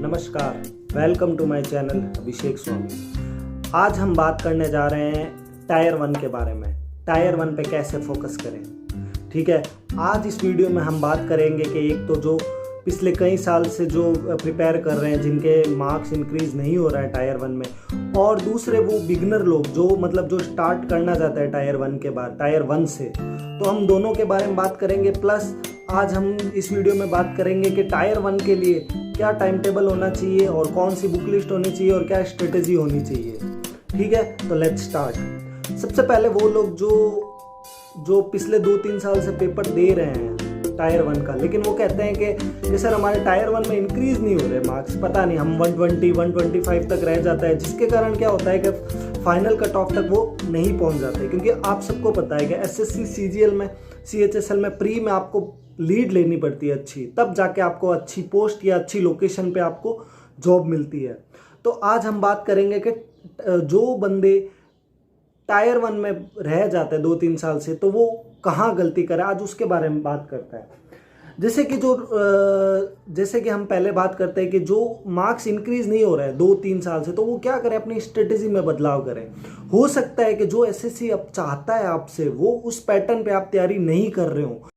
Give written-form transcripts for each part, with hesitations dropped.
नमस्कार, welcome to my channel अभिषेक स्वामी। आज हम बात करने जा रहे हैं टायर 1 के बारे में। टायर 1 पे कैसे फोकस करें, ठीक है। आज इस वीडियो में हम बात करेंगे कि एक तो जो पिछले कई साल से जो प्रिपेयर कर रहे हैं, जिनके मार्क्स इंक्रीज नहीं हो रहा है टायर 1 में, और दूसरे वो बिगनर लोग जो स्टार्ट करना चाहते हैं टायर 1 के बाद, टायर 1 से। तो हम दोनों के बारे में बात करेंगे। प्लस आज हम इस वीडियो में बात करेंगे कि टायर 1 के लिए क्या टाइम टेबल होना चाहिए और कौन सी बुक लिस्ट होनी चाहिए और क्या स्ट्रेटेजी होनी चाहिए, ठीक है। तो लेट्स स्टार्ट। सबसे पहले वो लोग जो पिछले 2-3 साल से पेपर दे रहे हैं टायर 1 का, लेकिन वो कहते हैं कि सर हमारे टायर 1 में इंक्रीज नहीं हो रहे मार्क्स, पता नहीं हम 120-125 तक रह जाता है, जिसके कारण क्या होता है कि फाइनल कट ऑफ तक वो नहीं पहुंच जाते। क्योंकि आप सबको पता है कि एसएससी सीजीएल में, सीएचएसएल में प्री में आपको लीड लेनी पड़ती है अच्छी, तब जाके आपको अच्छी पोस्ट या अच्छी लोकेशन पे आपको जॉब मिलती है। तो आज हम बात करेंगे कि जो बंदे टायर 1 में रह जाते हैं 2-3 साल से, तो वो कहाँ गलती करे, आज उसके बारे में बात करता है। जैसे कि हम पहले बात करते हैं कि जो मार्क्स इंक्रीज नहीं हो रहा है 2-3 साल से, तो वो क्या करें, अपनी स्ट्रेटेजी में बदलाव करें। हो सकता है कि जो एसएससी अब चाहता है आपसे, वो उस पैटर्न पे आप तैयारी नहीं कर रहे हो।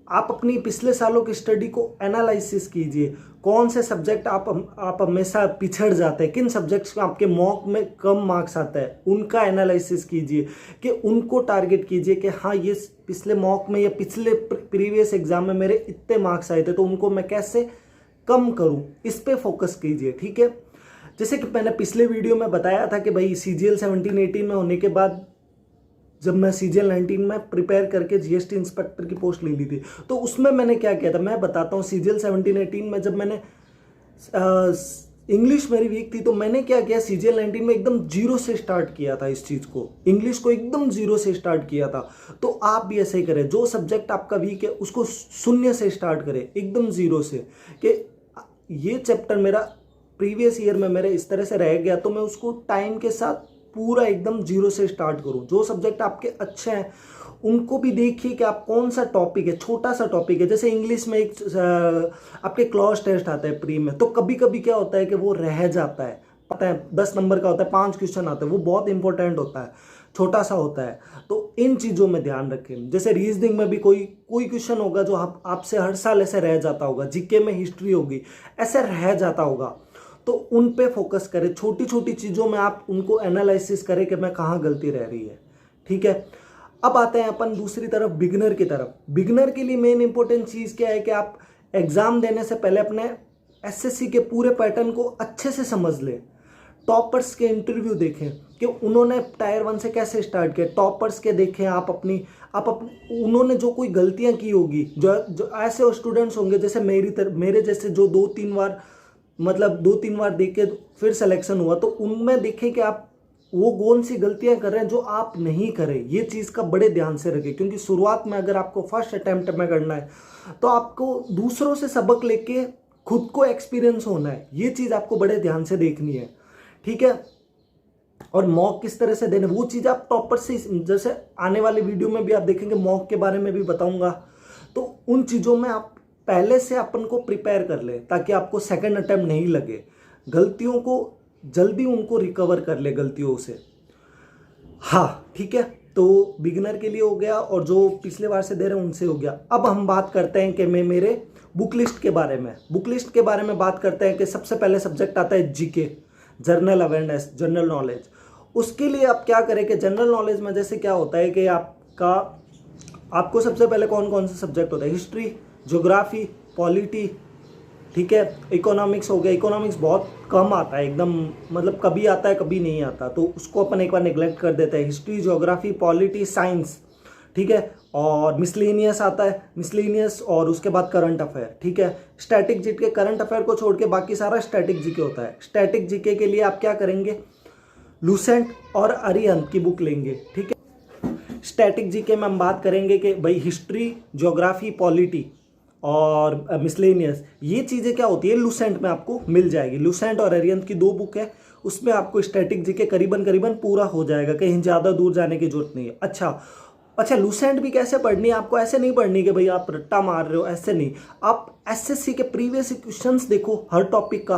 आप अपनी पिछले सालों की स्टडी को एनालिसिस कीजिए। कौन से सब्जेक्ट आप हमेशा पिछड़ जाते हैं, किन सब्जेक्ट्स में आपके मॉक में कम मार्क्स आता है, उनका एनालिसिस कीजिए कि उनको टारगेट कीजिए कि हाँ, ये पिछले मॉक में या पिछले प्रीवियस एग्जाम में मेरे इतने मार्क्स आए थे, तो उनको मैं कैसे कम करूँ, इस पे फोकस कीजिए, ठीक है। जैसे कि मैंने पिछले वीडियो में बताया था कि भाई सीजीएल 17-18 में होने के बाद जब मैं सीजीएल 19 में प्रिपेयर करके जीएसटी इंस्पेक्टर की पोस्ट ले ली थी, तो उसमें मैंने क्या किया था मैं बताता हूँ। सीजीएल 17-18 में जब मैंने इंग्लिश मेरी वीक थी, तो मैंने क्या किया, सीजीएल 19 में एकदम जीरो से स्टार्ट किया था इस चीज़ को, इंग्लिश को एकदम जीरो से स्टार्ट किया था। तो आप भी ऐसे ही करें, जो सब्जेक्ट आपका वीक है उसको शून्य से स्टार्ट करें, एकदम जीरो से, कि ये चैप्टर मेरा प्रीवियस ईयर में मेरे इस तरह से रह गया, तो मैं उसको टाइम के साथ पूरा एकदम जीरो से स्टार्ट करूं। जो सब्जेक्ट आपके अच्छे हैं उनको भी देखिए कि आप कौन सा टॉपिक है, छोटा सा टॉपिक है। जैसे इंग्लिश में एक आपके क्लॉज टेस्ट आता है प्री में, तो कभी कभी क्या होता है कि वो रह जाता है, पता है 10 नंबर का होता है, 5 क्वेश्चन आते हैं, वो बहुत इंपॉर्टेंट होता है, छोटा सा होता है। तो इन चीज़ों में ध्यान रखें। जैसे रीजनिंग में भी कोई क्वेश्चन होगा जो आपसे हर साल ऐसे रह जाता होगा, जीके में हिस्ट्री होगी, ऐसे रह जाता होगा, तो उन पे फोकस करें। छोटी छोटी चीज़ों में आप उनको एनालिसिस करें कि मैं कहाँ गलती रह रही है, ठीक है। अब आते हैं अपन दूसरी तरफ, बिगनर की तरफ। बिगनर के लिए मेन इंपॉर्टेंट चीज़ क्या है कि आप एग्ज़ाम देने से पहले अपने एसएससी के पूरे पैटर्न को अच्छे से समझ लें। टॉपर्स के इंटरव्यू देखें कि उन्होंने टायर 1 से कैसे स्टार्ट किया, टॉपर्स के देखें। आप उन्होंने जो कोई गलतियाँ की होगी, जो ऐसे स्टूडेंट्स होंगे जैसे मेरे जैसे जो 2-3 बार देख के फिर सिलेक्शन हुआ, तो उनमें देखें कि आप वो कौन सी गलतियां कर रहे हैं जो आप नहीं करें। ये चीज़ का बड़े ध्यान से रखें, क्योंकि शुरुआत में अगर आपको फर्स्ट अटेम्प्ट में करना है, तो आपको दूसरों से सबक लेके खुद को एक्सपीरियंस होना है। ये चीज़ आपको बड़े ध्यान से देखनी है, ठीक है। और मॉक किस तरह से देने, वो चीज़ आप टॉपर से, जैसे आने वाले वीडियो में भी आप देखेंगे, मॉक के बारे में भी बताऊंगा। तो उन चीज़ों में आप पहले से अपन को प्रिपेयर कर ले, ताकि आपको सेकंड अटेम्प्ट नहीं लगे, गलतियों को जल्दी उनको रिकवर कर ले गलतियों से। हाँ, ठीक है। तो बिगिनर के लिए हो गया, और जो पिछले बार से दे रहे हैं उनसे हो गया। अब हम बात करते हैं कि मैं मेरे बुक लिस्ट के बारे में बात करते हैं कि सबसे पहले सब्जेक्ट आता है GK, general awareness, general knowledge. उसके लिए आप क्या करें कि जनरल नॉलेज में जैसे क्या होता है कि आपको सबसे पहले कौन कौन से सब्जेक्ट होता है, हिस्ट्री, ज्योग्राफी, पॉलिटी, ठीक है। इकोनॉमिक्स हो गया, इकोनॉमिक्स बहुत कम आता है, एकदम कभी आता है कभी नहीं आता, तो उसको अपन एक बार नेग्लेक्ट कर देते हैं। हिस्ट्री, ज्योग्राफी, पॉलिटी, साइंस, ठीक है। और मिसलेनियस आता है, मिसलेनियस, और उसके बाद करंट अफेयर, ठीक है। स्टैटिक जीके, करंट अफेयर को छोड़ के बाकी सारा स्टैटिक जीके होता है। स्टैटिक जीके के लिए आप क्या करेंगे, लूसेंट और अरिहंत की बुक लेंगे, ठीक है। स्टैटिक जीके में हम बात करेंगे कि भाई हिस्ट्री, ज्योग्राफी, पॉलिटी और मिसलेनियस, ये चीज़ें क्या होती है लूसेंट में आपको मिल जाएगी। लूसेंट और अरिहंत की 2 बुक है, उसमें आपको स्टैटिक जीके करीबन पूरा हो जाएगा, कहीं ज़्यादा दूर जाने की जरूरत नहीं है। अच्छा, अच्छा, लूसेंट भी कैसे पढ़नी है आपको? ऐसे नहीं पढ़नी कि भाई आप रट्टा मार रहे हो, ऐसे नहीं। आप एसएससी के प्रीवियस क्वेश्चंस देखो, हर टॉपिक का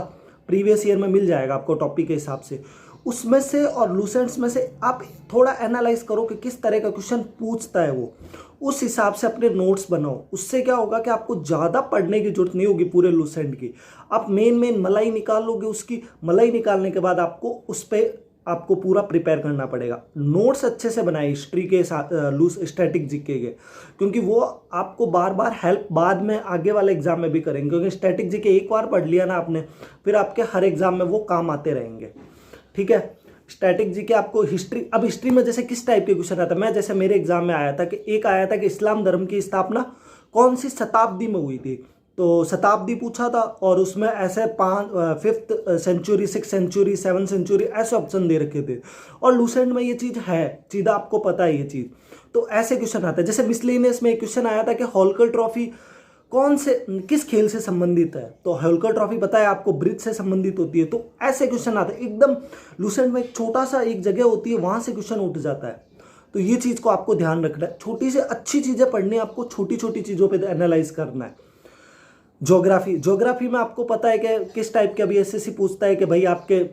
प्रीवियस ईयर में मिल जाएगा आपको टॉपिक के हिसाब से, उसमें से और लूसेंट्स में से आप थोड़ा एनालाइज करो कि किस तरह का क्वेश्चन पूछता है वो, उस हिसाब से अपने नोट्स बनाओ। उससे क्या होगा कि आपको ज़्यादा पढ़ने की जरूरत नहीं होगी पूरे लूसेंट की। आप मेन मलाई निकाल लोगे, उसकी मलाई निकालने के बाद आपको उस पर आपको पूरा प्रिपेयर करना पड़ेगा। नोट्स अच्छे से बनाए हिस्ट्री के साथ, लूज स्टैटिक जीके के, क्योंकि वो आपको बार बार हेल्प बाद में आगे वाले एग्जाम में भी करेंगे, क्योंकि स्टैटिक जीके एक बार पढ़ लिया ना आपने, फिर आपके हर एग्जाम में वो काम आते रहेंगे। ठीक है, स्टैटिक जीके आपको हिस्ट्री, अब हिस्ट्री में जैसे किस टाइप के क्वेश्चन आता है, मैं जैसे मेरे एग्जाम में आया था कि एक आया था कि इस्लाम धर्म की स्थापना कौन सी शताब्दी में हुई थी, तो शताब्दी पूछा था और उसमें ऐसे 5th century, 6th century, 7th century ऐसे ऑप्शन दे रखे थे। और लूसेंट में ये चीज़ है, सीधा आपको पता है ये चीज़, तो ऐसे क्वेश्चन आता है। जैसे मिसलेनियस में एक क्वेश्चन आया था कि होलकर ट्रॉफी कौन से किस खेल से संबंधित है, तो होलकर ट्रॉफी पता है आपको ब्रिज से संबंधित होती है। तो ऐसे क्वेश्चन आते हैं एकदम लूसेंट में, एक छोटा सा एक जगह होती है वहां से क्वेश्चन उठ जाता है। तो ये चीज़ को आपको ध्यान रखना है, छोटी से अच्छी चीज़ें पढ़नी है आपको, छोटी छोटी चीज़ों पे एनालाइज करना है। ज्योग्राफी में आपको पता है कि किस टाइप के, अभी एसएससी पूछता है कि भाई आपके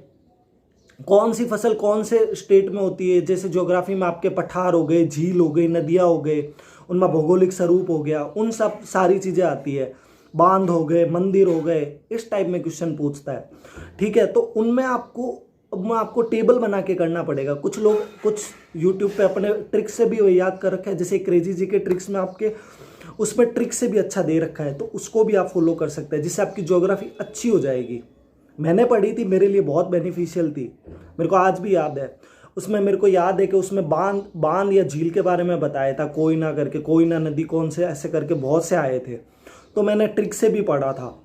कौन सी फसल कौन से स्टेट में होती है। जैसे ज्योग्राफी में आपके पठार हो गए, झील हो गई, नदियाँ हो गए, उनमें भौगोलिक स्वरूप हो गया, उन सब सारी चीज़ें आती है, बांध हो गए, मंदिर हो गए, इस टाइप में क्वेश्चन पूछता है। ठीक है, तो उनमें आपको टेबल बना के करना पड़ेगा। कुछ लोग कुछ यूट्यूब पे अपने ट्रिक्स से भी याद कर रखा है, जैसे क्रेजी जी के ट्रिक्स में आपके उसमें ट्रिक से भी अच्छा दे रखा है, तो उसको भी आप फॉलो कर सकते हैं, जिससे आपकी ज्योग्राफी अच्छी हो जाएगी। मैंने पढ़ी थी, मेरे लिए बहुत बेनिफिशियल थी, मेरे को आज भी याद है। उसमें मेरे को याद है कि उसमें बांध या झील के बारे में बताया था, कोयना करके, कोयना नदी कौन से, ऐसे करके बहुत से आए थे, तो मैंने ट्रिक से भी पढ़ा था।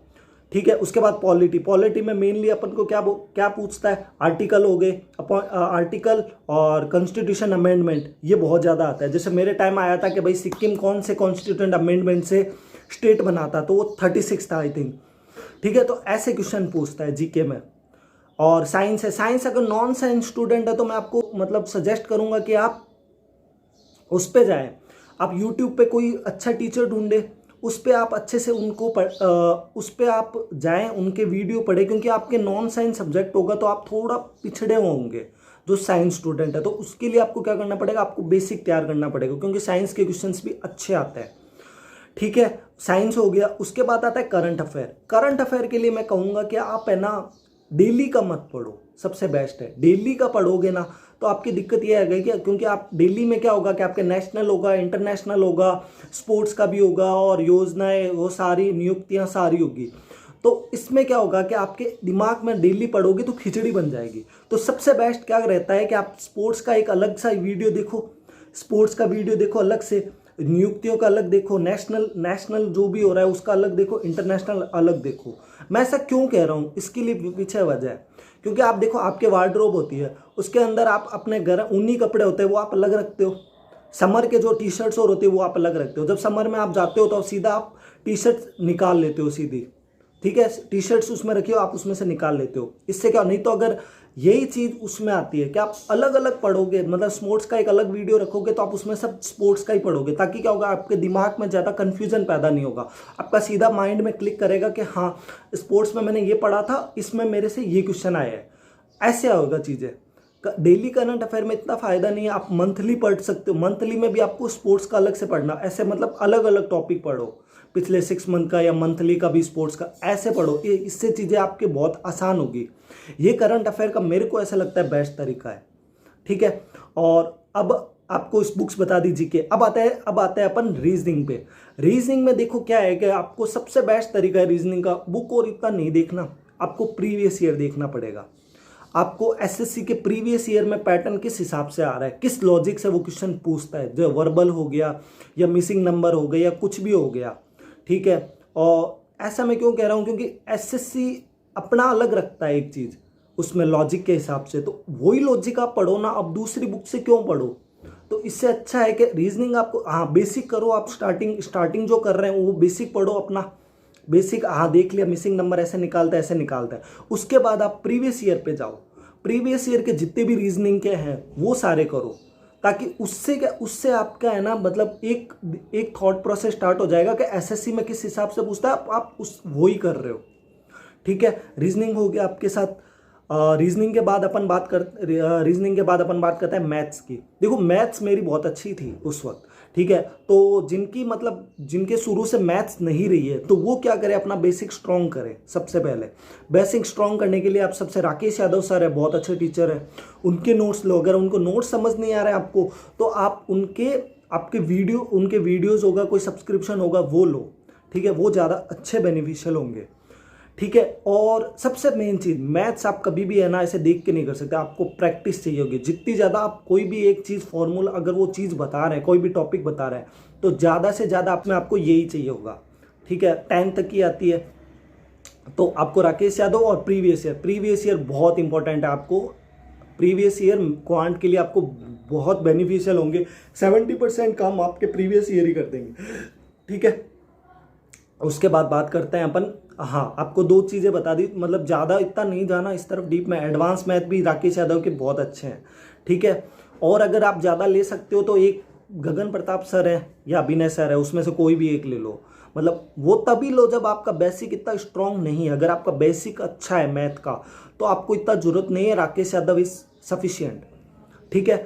ठीक है, उसके बाद पॉलिटी में मेनली अपन को क्या पूछता है, आर्टिकल हो गए, आर्टिकल और कॉन्स्टिट्यूशन अमेंडमेंट, ये बहुत ज़्यादा आता है। जैसे मेरे टाइम आया था कि भाई सिक्किम कौन से कॉन्स्टिट्यूशन अमेंडमेंट से स्टेट बना था, तो वो 36 था आई थिंक। ठीक है, तो ऐसे क्वेश्चन पूछता है जीके में। और साइंस है, साइंस अगर नॉन साइंस स्टूडेंट है तो मैं आपको मतलब सजेस्ट करूंगा कि आप उस पे जाएं, आप यूट्यूब पे कोई अच्छा टीचर ढूंढे, उस पे आप अच्छे से उनको उस पे आप जाएं, उनके वीडियो पढ़े, क्योंकि आपके नॉन साइंस सब्जेक्ट होगा तो आप थोड़ा पिछड़े होंगे जो साइंस स्टूडेंट है। तो उसके लिए आपको क्या करना पड़ेगा, आपको बेसिक तैयार करना पड़ेगा, क्योंकि साइंस के क्वेश्चंस भी अच्छे आते हैं। ठीक है, साइंस हो गया। उसके बाद आता है करंट अफेयर। करंट अफेयर के लिए मैं कहूँगा कि आप है ना डेली का मत पढ़ो, सबसे बेस्ट है। डेली का पढ़ोगे ना तो आपकी दिक्कत ये आ गई कि, क्योंकि आप डेली में क्या होगा कि आपके नेशनल होगा, इंटरनेशनल होगा, स्पोर्ट्स का भी होगा, और योजनाएं वो सारी नियुक्तियां सारी होगी। तो इसमें क्या होगा कि आपके दिमाग में डेली पढ़ोगे तो खिचड़ी बन जाएगी। तो सबसे बेस्ट क्या रहता है कि आप स्पोर्ट्स का एक अलग सा वीडियो देखो, स्पोर्ट्स का वीडियो देखो अलग से, नियुक्तियों का अलग देखो, नेशनल जो भी हो रहा है उसका अलग देखो, इंटरनेशनल अलग देखो। मैं ऐसा क्यों कह रहा हूँ, इसके लिए पीछे वजह है, क्योंकि आप देखो आपके वार्डरोब होती है, उसके अंदर आप अपने गर्म ऊनी कपड़े होते हैं वो आप अलग रखते हो, समर के जो टी शर्ट्स और होते हैं वो आप अलग रखते हो। जब समर में आप जाते हो तो सीधा आप टी शर्ट निकाल लेते हो सीधी, ठीक है, टी शर्ट्स उसमें रखी हो, आप उसमें से निकाल लेते हो। इससे क्या, नहीं तो अगर यही चीज़ उसमें आती है कि आप अलग अलग पढ़ोगे, मतलब स्पोर्ट्स का एक अलग वीडियो रखोगे तो आप उसमें सब स्पोर्ट्स का ही पढ़ोगे, ताकि क्या होगा आपके दिमाग में ज़्यादा कन्फ्यूजन पैदा नहीं होगा, आपका सीधा माइंड में क्लिक करेगा कि हाँ स्पोर्ट्स में मैंने ये पढ़ा था, इसमें मेरे से ये क्वेश्चन आया है, ऐसे होगा चीज़ें। डेली करंट अफेयर में इतना फायदा नहीं है, आप मंथली पढ़ सकते हो, मंथली में भी आपको स्पोर्ट्स का अलग से पढ़ना, ऐसे मतलब अलग अलग टॉपिक पढ़ो, पिछले 6 मंथ का या मंथली का भी स्पोर्ट्स का ऐसे पढ़ो, ये इससे चीज़ें आपके बहुत आसान होगी। ये करंट अफेयर का मेरे को ऐसा लगता है बेस्ट तरीका है। ठीक है, और अब आपको इस बुक्स बता दीजिए कि अब आता है अपन रीजनिंग पे। रीजनिंग में देखो क्या है कि आपको सबसे बेस्ट तरीका है रीजनिंग का, बुक और इतना नहीं देखना, आपको प्रीवियस ईयर देखना पड़ेगा। आपको एसएससी के प्रीवियस ईयर में पैटर्न किस हिसाब से आ रहा है, किस लॉजिक से वो क्वेश्चन पूछता है, जो वर्बल हो गया या मिसिंग नंबर हो गया या कुछ भी हो गया। ठीक है, और ऐसा मैं क्यों कह रहा हूँ, क्योंकि एसएससी अपना अलग रखता है एक चीज़ उसमें लॉजिक के हिसाब से, तो वही लॉजिक आप पढ़ो ना, अब दूसरी बुक से क्यों पढ़ो। तो इससे अच्छा है कि रीजनिंग आपको, हाँ बेसिक करो, आप स्टार्टिंग जो कर रहे हैं वो बेसिक पढ़ो, अपना बेसिक, हाँ देख लिया मिसिंग नंबर ऐसे निकालता है ऐसे निकालता है, उसके बाद आप प्रीवियस ईयर पे जाओ, प्रीवियस ईयर के जितने भी रीजनिंग के हैं वो सारे करो, ताकि उससे आपका है ना, मतलब एक थॉट प्रोसेस स्टार्ट हो जाएगा कि एसएससी में किस हिसाब से पूछता है, आप उस वो ही कर रहे हो। ठीक है, रीजनिंग हो गया आपके साथ। रीजनिंग के बाद अपन बात करते हैं मैथ्स की। देखो मैथ्स मेरी बहुत अच्छी थी उस वक्त, ठीक है। तो जिनके शुरू से मैथ्स नहीं रही है, तो वो क्या करें, अपना बेसिक स्ट्रॉन्ग करें। सबसे पहले बेसिक स्ट्रॉन्ग करने के लिए आप सबसे राकेश यादव सर है, बहुत अच्छे टीचर है, उनके नोट्स लो। अगर उनको नोट्स समझ नहीं आ रहा है आपको, तो आप उनके वीडियोज़ होगा, कोई सब्सक्रिप्शन होगा, वो लो। ठीक है, वो ज़्यादा अच्छे बेनिफिशियल होंगे। ठीक है, और सबसे मेन चीज़, मैथ्स आप कभी भी है ना ऐसे देख के नहीं कर सकते, आपको प्रैक्टिस चाहिए होगी। जितनी ज़्यादा आप कोई भी एक चीज़ फॉर्मूला, अगर वो चीज़ बता रहे हैं, कोई भी टॉपिक बता रहे हैं, तो ज़्यादा से ज़्यादा आपको यही चाहिए होगा। ठीक है, 10 तक की आती है, तो आपको राकेश यादव और प्रीवियस ईयर बहुत इंपॉर्टेंट है। आपको प्रीवियस ईयर क्वांट के लिए आपको बहुत बेनिफिशियल होंगे। 70% काम आपके प्रीवियस ईयर ही कर देंगे। ठीक है, उसके बाद बात करते हैं अपन। हाँ, आपको 2 चीज़ें बता दी, मतलब ज़्यादा इतना नहीं जाना इस तरफ डीप में। एडवांस मैथ भी राकेश यादव के बहुत अच्छे हैं। ठीक है, और अगर आप ज़्यादा ले सकते हो तो एक गगन प्रताप सर है या अभिनय सर है, उसमें से कोई भी एक ले लो। मतलब वो तभी लो जब आपका बेसिक इतना स्ट्रांग नहीं है। अगर आपका बेसिक अच्छा है मैथ का, तो आपको इतना जरूरत नहीं है। Rakesh Yadav is sufficient. ठीक है,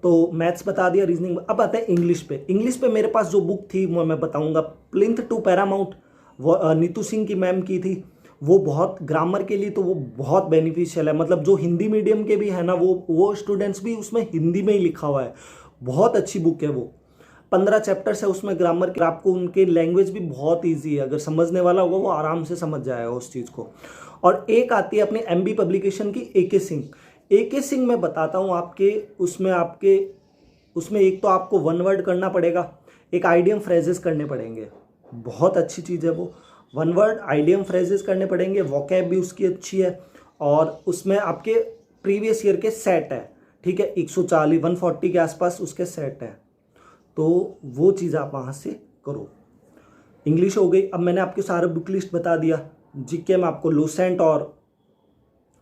तो मैथ्स बता दिया, रीजनिंग। अब आता है इंग्लिश पे मेरे पास जो बुक थी वो मैं बताऊंगा। प्लिंथ टू पैरामाउंट, वो नीतू सिंह की मैम की थी। वो बहुत ग्रामर के लिए तो वो बहुत बेनिफिशियल है। मतलब जो हिंदी मीडियम के भी है ना, वो स्टूडेंट्स भी उसमें हिंदी में ही लिखा हुआ है। बहुत अच्छी बुक है वो। 15 चैप्टर्स है उसमें ग्रामर के। आपको उनके लैंग्वेज भी बहुत ईजी है, अगर समझने वाला होगा वो आराम से समझ जाएगा उस चीज़ को। और एक आती है अपनी एमबी पब्लिकेशन की ए के सिंह मैं बताता हूँ उसमें एक तो आपको 1 वर्ड करना पड़ेगा, एक आइडियम फ्रेजेस करने पड़ेंगे। बहुत अच्छी चीज़ है वो। 1 वर्ड आइडियम फ्रेजेस करने पड़ेंगे, वोकैब भी उसकी अच्छी है। और उसमें आपके प्रीवियस ईयर के सेट है। ठीक है, 140-140 के आसपास उसके सेट है, तो वो चीज़ आप वहाँ से करो। इंग्लिश हो गई। अब मैंने आपके सारे बुक लिस्ट बता दिया। जीके में आपको लूसेंट और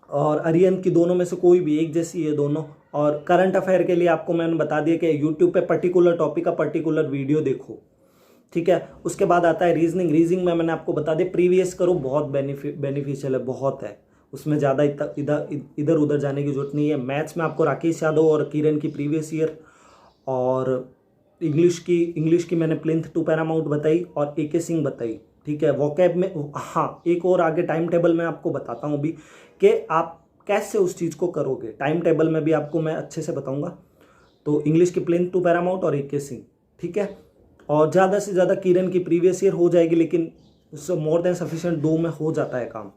अरियन की दोनों में से कोई भी एक जैसी है दोनों। और करंट अफेयर के लिए आपको मैंने बता दिया कि यूट्यूब पे पर्टिकुलर टॉपिक का पर्टिकुलर वीडियो देखो। ठीक है, उसके बाद आता है रीजनिंग में मैंने आपको बता दिया, प्रीवियस करो, बहुत बेनिफिशियल है, बहुत है उसमें। ज़्यादा इधर उधर जाने की जरूरत नहीं है। मैथ्स में आपको राकेश यादव और किरण की प्रीवियस ईयर, और इंग्लिश की मैंने प्लिंथ टू पैरामाउंट बताई और ए.के. सिंह बताई। ठीक है, वोकैब में हाँ, एक और आगे टाइम टेबल में आपको बताता हूँ अभी कि आप कैसे उस चीज़ को करोगे। टाइम टेबल में भी आपको मैं अच्छे से बताऊँगा। तो इंग्लिश की प्लिंथ टू पैरामाउंट और ए.के. सिंह। ठीक है, और ज़्यादा से ज़्यादा किरण की प्रीवियस ईयर हो जाएगी, लेकिन उससे मोर देन सफिशिएंट 2 में हो जाता है काम।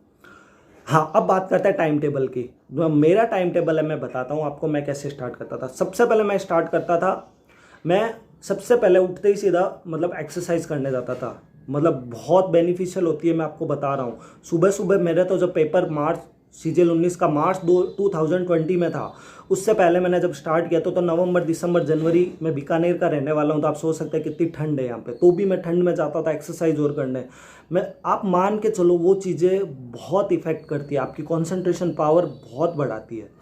हाँ, अब बात करते हैं टाइम टेबल की। जो मेरा टाइम टेबल है मैं बताता हूँ आपको मैं कैसे स्टार्ट करता था। सबसे पहले मैं सबसे पहले उठते ही सीधा मतलब एक्सरसाइज करने जाता था। मतलब बहुत बेनिफिशियल होती है, मैं आपको बता रहा हूँ। सुबह सुबह मेरा तो जब पेपर सीजीएल 19 का मार्च 2020 में था, उससे पहले मैंने जब स्टार्ट किया तो नवंबर दिसंबर जनवरी में बीकानेर का रहने वाला हूँ। तो आप सोच सकते हैं कितनी ठंड है यहाँ पे, तो भी मैं ठंड में जाता था एक्सरसाइज और करने। आप मान के चलो वो चीज़ें बहुत इफेक्ट करती है, आपकी कॉन्सेंट्रेशन पावर बहुत बढ़ाती है।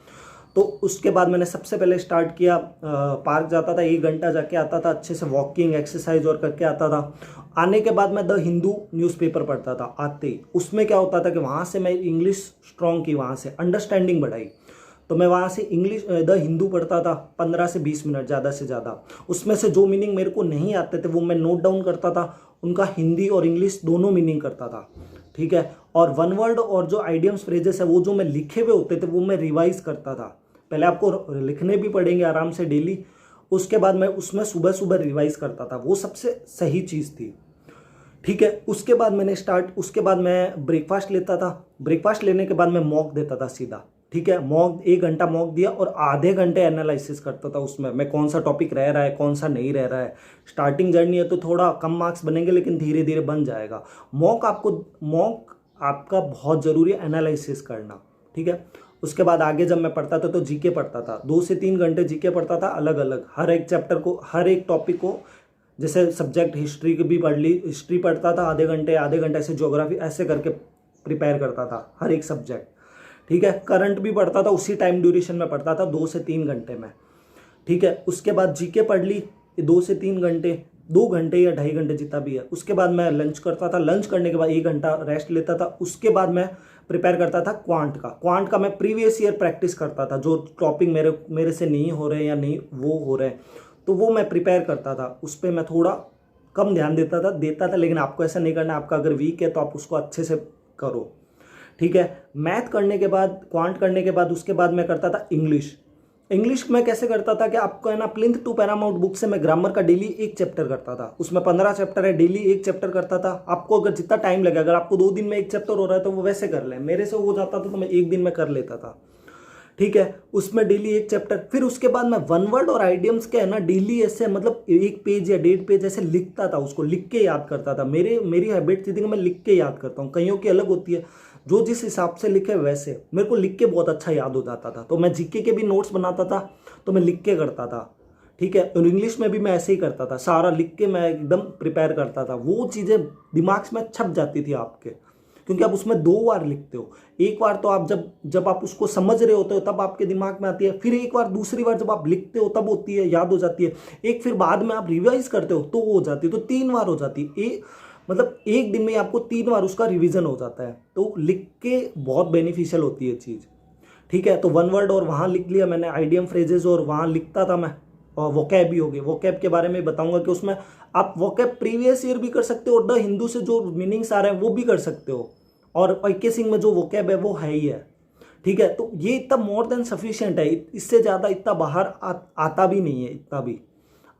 तो उसके बाद मैंने सबसे पहले स्टार्ट किया, पार्क जाता था, 1 घंटा जाके आता था, अच्छे से वॉकिंग एक्सरसाइज और करके आता था। आने के बाद मैं द हिंदू न्यूज़पेपर पढ़ता था आते ही। उसमें क्या होता था कि वहाँ से मैं इंग्लिश स्ट्रॉन्ग की, वहाँ से अंडरस्टैंडिंग बढ़ाई। तो मैं वहाँ से इंग्लिश द हिंदू पढ़ता था 15 से 20 मिनट ज़्यादा से ज़्यादा। उसमें से जो मीनिंग मेरे को नहीं आते थे वो मैं नोट डाउन करता था, उनका हिंदी और इंग्लिश दोनों मीनिंग करता था। ठीक है, और 1 वर्ड और जो आइडियम्स फ्रेजेस है वो जो मैं लिखे हुए होते थे वो मैं रिवाइज करता था। पहले आपको लिखने भी पड़ेंगे आराम से डेली, उसके बाद मैं उसमें सुबह सुबह रिवाइज करता था। वो सबसे सही चीज़ थी। ठीक है, उसके बाद मैं ब्रेकफास्ट लेता था। ब्रेकफास्ट लेने के बाद मैं मॉक देता था सीधा। ठीक है, 1 घंटा मॉक दिया और आधे घंटे एनालिसिस करता था उसमें मैं कौन सा टॉपिक रह रहा है कौन सा नहीं रह रहा है। स्टार्टिंग जर्नी है तो थोड़ा कम मार्क्स बनेंगे, लेकिन धीरे धीरे बन जाएगा। मॉक आपका बहुत ज़रूरी है, एनालिसिस करना। ठीक है, उसके बाद आगे जब मैं पढ़ता था तो जीके पढ़ता था, 2 से 3 घंटे जीके पढ़ता था अलग अलग, हर एक चैप्टर को, हर एक टॉपिक को। जैसे सब्जेक्ट हिस्ट्री की भी पढ़ ली, हिस्ट्री पढ़ता था आधे घंटे ऐसे, ज्योग्राफी ऐसे करके प्रिपेयर करता था हर एक सब्जेक्ट। ठीक है, करंट भी पढ़ता था, उसी टाइम ड्यूरेशन में पढ़ता था 2 से 3 घंटे में। ठीक है। उसके बाद जीके पढ़ ली 2 से 3 घंटे, 2 घंटे या 2.5 घंटे जितना भी है। उसके बाद मैं लंच करता था, लंच करने के बाद 1 घंटा रेस्ट लेता था। उसके बाद मैं प्रिपेयर करता था क्वांट का मैं प्रीवियस ईयर प्रैक्टिस करता था, जो टॉपिक मेरे से नहीं हो रहे या नहीं वो हो रहे हैं तो वो मैं प्रिपेयर करता था। उस पर मैं थोड़ा कम ध्यान देता था, लेकिन आपको ऐसा नहीं करना। आपका अगर वीक है तो आप उसको अच्छे से करो, ठीक है। मैथ करने के बाद, क्वांट करने के बाद, उसके बाद मैं करता था इंग्लिश मैं कैसे करता था कि आपको है ना, प्लिंथ टू पैरामाउंट बुक से मैं ग्रामर का डेली 1 चैप्टर करता था। उसमें 15 चैप्टर है, डेली 1 चैप्टर करता था। आपको अगर जितना टाइम लगे, अगर आपको 2 दिन में 1 चैप्टर हो रहा है तो वो वैसे कर लें। मेरे से हो जाता था तो मैं 1 दिन में कर लेता था, ठीक है। उसमें डेली 1 चैप्टर। फिर उसके बाद मैं वन वर्ड और आइडियम्स के है ना डेली ऐसे मतलब 1 पेज या 1.5 पेज ऐसे लिखता था, उसको लिख के याद करता था। मेरी हैबिट थी कि मैं लिख के याद करता हूँ। कईयों की अलग होती है, जो जिस हिसाब से लिखे वैसे। मेरे को लिख के बहुत अच्छा याद हो जाता था। तो मैं जीके के भी नोट्स बनाता था तो मैं लिख के करता था, ठीक है। और इंग्लिश में भी मैं ऐसे ही करता था, सारा लिख के मैं एकदम प्रिपेयर करता था। वो चीज़ें दिमाग में छप जाती थी आपके, क्योंकि आप उसमें 2 बार लिखते हो। एक बार तो आप जब आप उसको समझ रहे होते हो तब आपके दिमाग में आती है, फिर एक बार दूसरी बार जब आप लिखते हो तब होती है, याद हो जाती है। एक फिर बाद में आप रिवाइज करते हो तो वो हो जाती है, तो 3 बार हो जाती है। मतलब 1 दिन में आपको 3 बार उसका रिवीजन हो जाता है। तो लिख के बहुत बेनिफिशियल होती है चीज़, ठीक है। तो वन वर्ड और वहाँ लिख लिया मैंने, आइडियम फ्रेजेस और वहाँ लिखता था मैं। और वोकैब भी हो गए, वोकैब के बारे में बताऊंगा कि उसमें आप वोकैब प्रीवियस ईयर भी कर सकते हो और द हिंदू से जो मीनिंग्स आ रहे हैं वो भी कर सकते हो। और पीके सिंह में जो वोकैब है वो है ही है, ठीक है। तो ये इतना मोर देन सफिशिएंट है, इससे ज़्यादा इतना बाहर आता भी नहीं है। इतना भी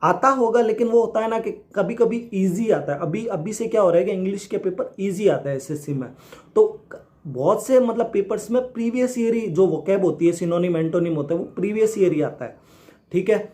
आता होगा, लेकिन वो होता है ना कि कभी कभी ईजी आता है। अभी से क्या हो रहा है कि इंग्लिश के पेपर ईजी आता है एसएससी में। तो बहुत से मतलब पेपर्स में प्रीवियस ईयर ही जो वोकैब होती है, सिनोनिम एंटोनिम होता है, वो प्रीवियस ईयर ही आता है, ठीक है।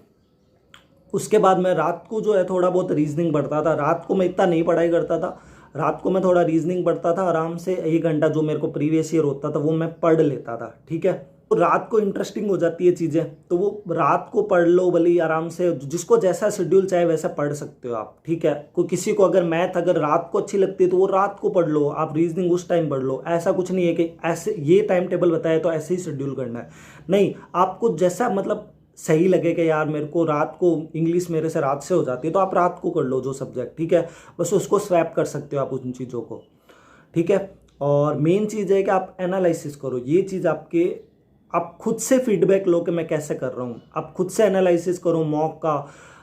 उसके बाद मैं रात को जो है थोड़ा बहुत रीजनिंग पढ़ता था। रात को मैं इतना नहीं पढ़ाई करता था, रात को मैं थोड़ा रीजनिंग पढ़ता था आराम से। 1 घंटा जो मेरे को प्रीवियस ईयर होता था वो मैं पढ़ लेता था, ठीक है। तो रात को इंटरेस्टिंग हो जाती है चीज़ें, तो वो रात को पढ़ लो भले ही आराम से, जिसको जैसा शेड्यूल चाहे वैसा पढ़ सकते हो आप, ठीक है। कोई किसी को अगर मैथ अगर रात को अच्छी लगती है तो वो रात को पढ़ लो, आप रीजनिंग उस टाइम पढ़ लो। ऐसा कुछ नहीं है कि ऐसे ये टाइम टेबल बताया तो ऐसे ही शेड्यूल करना है, नहीं। आपको जैसा मतलब सही लगे कि यार मेरे को रात को इंग्लिश मेरे से रात से हो जाती है तो आप रात को कर लो जो सब्जेक्ट, ठीक है। बस उसको स्वैप कर सकते हो आप उन चीज़ों को, ठीक है। और मेन चीज़ है कि आप एनालिसिस करो। ये चीज़ आप खुद से फीडबैक लो कि मैं कैसे कर रहा हूँ। आप खुद से एनालिसिस करो, मॉक का,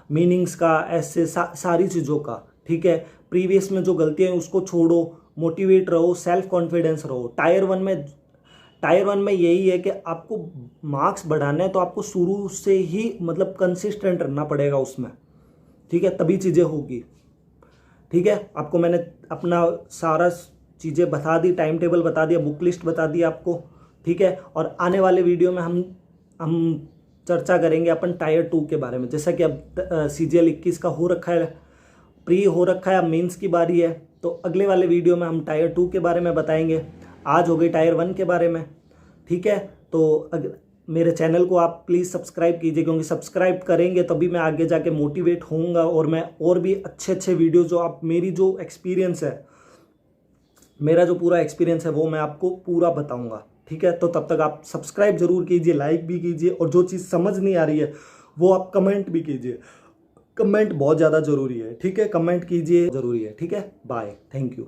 मीनिंग्स का, ऐसे सारी चीज़ों का, ठीक है। प्रीवियस में जो गलतियाँ हैं उसको छोड़ो, मोटिवेट रहो, सेल्फ कॉन्फिडेंस रहो। टायर वन में यही है कि आपको मार्क्स बढ़ाने हैं तो आपको शुरू से ही मतलब कंसिस्टेंट रहना पड़ेगा उसमें, ठीक है, तभी चीज़ें होगी, ठीक है। आपको मैंने अपना सारा चीज़ें बता दी, टाइम टेबल बता दिया, बुक लिस्ट बता दी आपको, ठीक है। और आने वाले वीडियो में हम चर्चा करेंगे अपन टायर 2 के बारे में। जैसा कि अब CGL 21 का हो रखा है, प्री हो रखा है, अब मेंस की बारी है, तो अगले वाले वीडियो में हम टायर 2 के बारे में बताएंगे। आज हो गई टायर 1 के बारे में, ठीक है। तो मेरे चैनल को आप प्लीज़ सब्सक्राइब कीजिए, क्योंकि सब्सक्राइब करेंगे तभी मैं आगे जाके मोटिवेट होऊंगा और मैं और भी अच्छे वीडियो जो आप मेरी जो एक्सपीरियंस है, मेरा जो पूरा एक्सपीरियंस है वो मैं आपको पूरा बताऊंगा, ठीक है। तो तब तक आप सब्सक्राइब जरूर कीजिए, लाइक भी कीजिए, और जो चीज़ समझ नहीं आ रही है वो आप कमेंट भी कीजिए। कमेंट बहुत ज़्यादा ज़रूरी है, ठीक है। कमेंट कीजिए, ज़रूरी है, ठीक है। Bye, thank you.